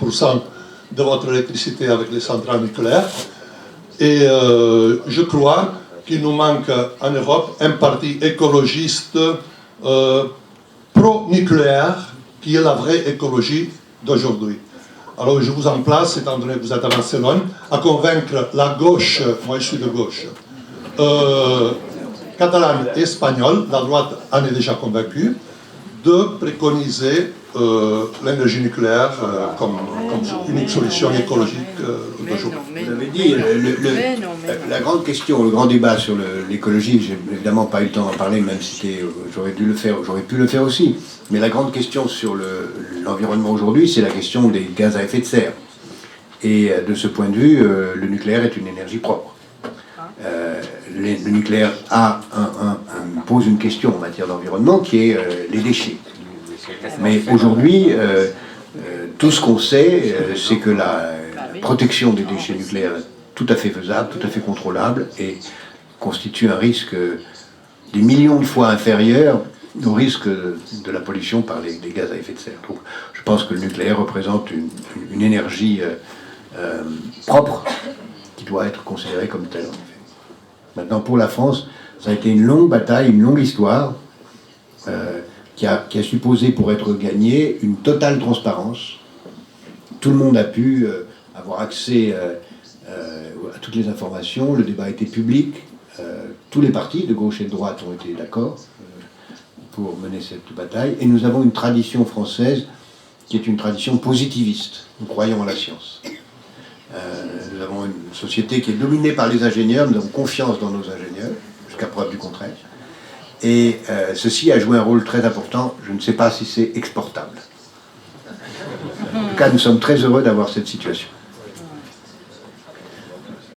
50% de votre électricité avec les centrales nucléaires. Et je crois qu'il nous manque en Europe un parti écologiste pro-nucléaire, qui est la vraie écologie d'aujourd'hui. Alors je vous en place, étant donné que vous êtes à Barcelone, à convaincre la gauche, moi je suis de gauche, catalane et espagnole, la droite en est déjà convaincue, de préconiser l'énergie nucléaire comme unique solution écologique d'aujourd'hui. Vous l'avez dit, la grande question, le grand débat sur l'écologie, j'ai évidemment pas eu le temps d'en parler, même si j'aurais pu le faire aussi. Mais la grande question sur l'environnement aujourd'hui, c'est la question des gaz à effet de serre. Et de ce point de vue, le nucléaire est une énergie propre. Le nucléaire pose une question en matière d'environnement qui est les déchets. Mais aujourd'hui, tout ce qu'on sait, c'est que la protection des déchets nucléaires est tout à fait faisable, tout à fait contrôlable et constitue un risque des millions de fois inférieur au risque de la pollution par les gaz à effet de serre. Donc, je pense que le nucléaire représente une énergie propre qui doit être considérée comme telle, en effet. Maintenant, pour la France, ça a été une longue bataille, une longue histoire qui a supposé, pour être gagnée, une totale transparence. Tout le monde a pu avoir accès à toutes les informations, le débat était public, tous les partis, de gauche et de droite, ont été d'accord pour mener cette bataille, et nous avons une tradition française qui est une tradition positiviste. Nous croyons en la science. Nous avons une société qui est dominée par les ingénieurs, nous avons confiance dans nos ingénieurs, jusqu'à preuve du contraire. Et ceci a joué un rôle très important, je ne sais pas si c'est exportable. En tout cas, nous sommes très heureux d'avoir cette situation.